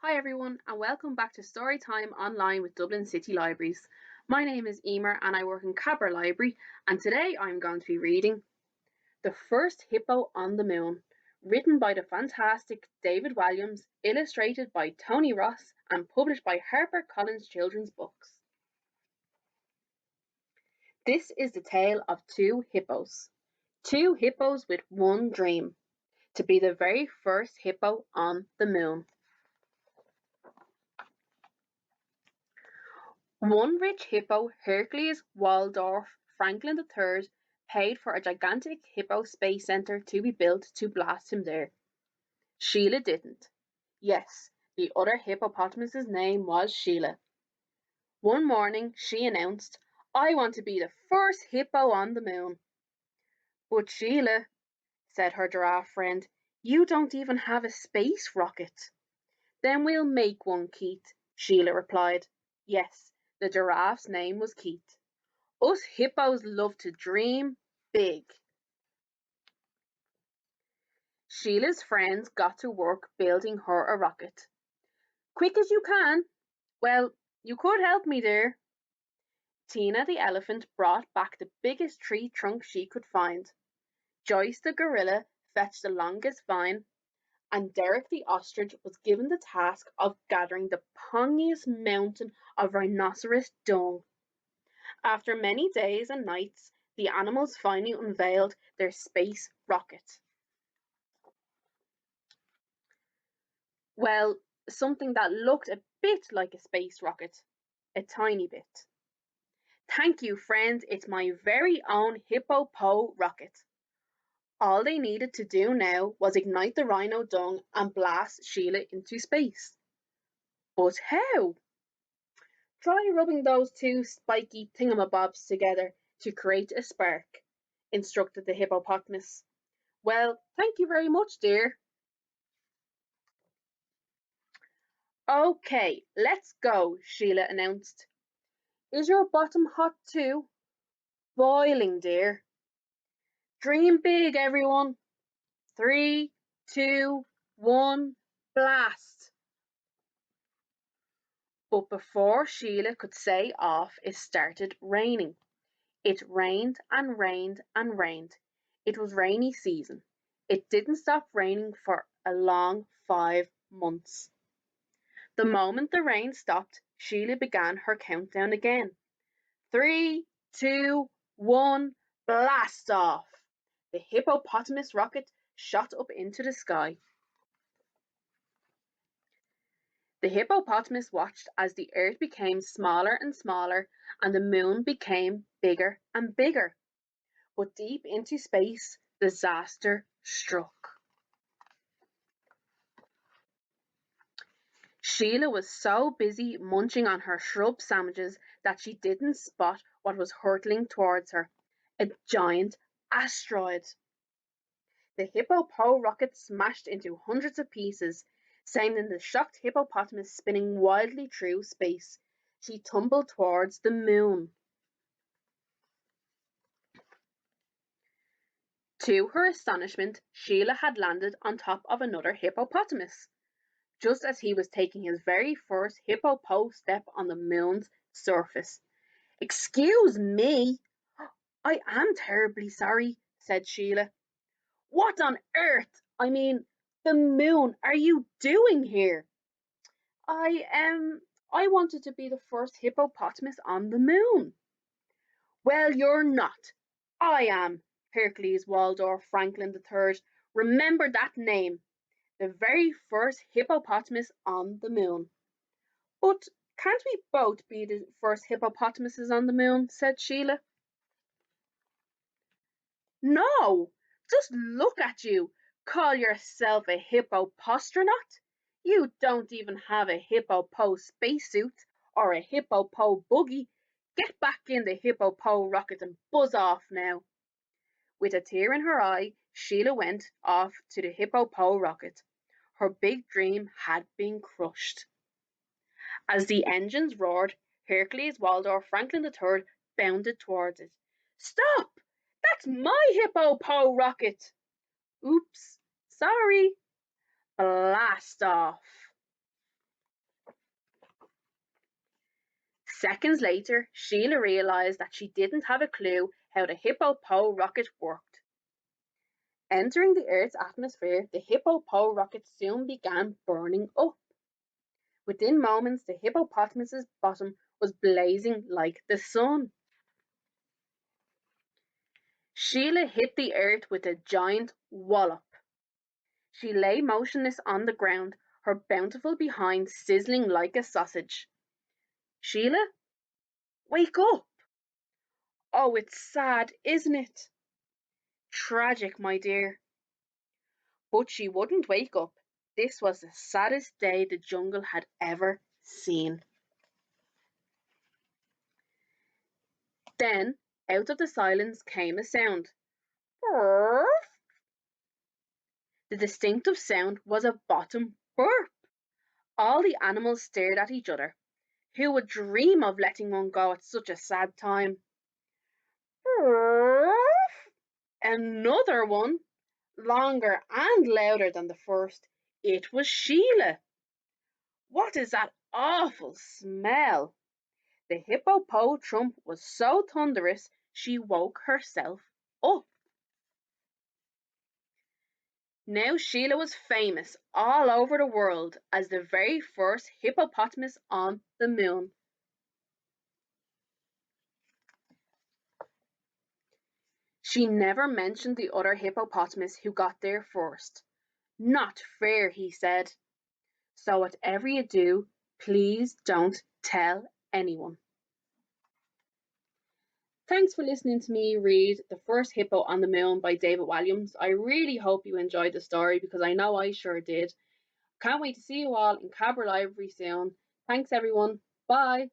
Hi everyone and welcome back to Storytime Online with Dublin City Libraries. My name is Eimear and I work in Cabra Library, and today I'm going to be reading The First Hippo on the Moon, written by the fantastic David Walliams, illustrated by Tony Ross and published by Harper Collins Childrens Books. This is the tale of two hippos with one dream: to be the very first hippo on the moon. One rich hippo, Hercules Waldorf Franklin III, paid for a gigantic hippo space center to be built to blast him there. Sheila didn't. Yes, the other hippopotamus's name was Sheila. One morning she announced, "I want to be the first hippo on the moon." "But Sheila," said her giraffe friend, "you don't even have a space rocket." "Then we'll make one, Keith," Sheila replied. Yes, the giraffe's name was Keith. Us hippos love to dream big. Sheila's friends got to work building her a rocket. "Quick as you can." "Well, you could help me there." Tina the elephant brought back the biggest tree trunk she could find. Joyce the gorilla fetched the longest vine, and Derek the ostrich was given the task of gathering the pongiest mountain of rhinoceros dung. After many days and nights, the animals finally unveiled their space rocket. Well, something that looked a bit like a space rocket. A tiny bit. "Thank you, friends, it's my very own Hippo rocket." All they needed to do now was ignite the rhino dung and blast Sheila into space. But how? "Try rubbing those two spiky thingamabobs together to create a spark," instructed the hippopotamus. "Well, thank you very much, dear." "Okay, let's go," Sheila announced. "Is your bottom hot too?" "Boiling, dear." "Dream big, everyone. 3, 2, 1, blast." But before Sheila could say off, it started raining. It rained and rained and rained. It was rainy season. It didn't stop raining for a long 5 months. The moment the rain stopped, Sheila began her countdown again. 3, 2, 1, blast off! The hippopotamus rocket shot up into the sky. The hippopotamus watched as the earth became smaller and smaller and the moon became bigger and bigger. But deep into space, disaster struck. Sheila was so busy munching on her shrub sandwiches that she didn't spot what was hurtling towards her: a giant asteroid. The hippo rocket smashed into hundreds of pieces, sending the shocked hippopotamus spinning wildly through space. She tumbled towards the moon. To her astonishment, Sheila had landed on top of another hippopotamus, just as he was taking his very first hippo step on the moon's surface. "Excuse me." "I am terribly sorry," said Sheila. "What on earth, I mean, the moon, are you doing here?" I wanted to be the first hippopotamus on the moon." "Well, you're not. I am, Hercules Waldorf Franklin III. Remember that name. The very first hippopotamus on the moon." "But can't we both be the first hippopotamuses on the moon?" said Sheila. "No, just look at you. Call yourself a hippopostronaut? You don't even have a hippo spacesuit or a hippo buggy. Get back in the hippo rocket and buzz off now." With a tear in her eye, Sheila went off to the hippo rocket. Her big dream had been crushed. As the engines roared, Hercules Waldorf Franklin III bounded towards it. "Stop! That's my hippo rocket." "Oops, sorry." Blast off. Seconds later, Sheila realised that she didn't have a clue how the Hippo Poe rocket worked. Entering the Earth's atmosphere, the Hippo Poe rocket soon began burning up. Within moments, the hippopotamus's bottom was blazing like the sun. Sheila hit the earth with a giant wallop. She lay motionless on the ground, her bountiful behind sizzling like a sausage. Sheila, wake up! Oh, it's sad, isn't it? Tragic, my dear. But she wouldn't wake up. This was the saddest day the jungle had ever seen. Then, out of the silence came a sound. The distinctive sound was a bottom burp. All the animals stared at each other. Who would dream of letting one go at such a sad time? Another one, longer and louder than the first. It was Sheila. What is that awful smell? The hippopo trump was so thunderous she woke herself up. Now Sheila was famous all over the world as the very first hippopotamus on the moon. She never mentioned the other hippopotamus who got there first. Not fair, he said. So whatever you do, please don't tell anyone. Thanks for listening to me read The First Hippo on the Moon by David Walliams. I really hope you enjoyed the story because I know I sure did. Can't wait to see you all in Cabra Library soon. Thanks everyone. Bye.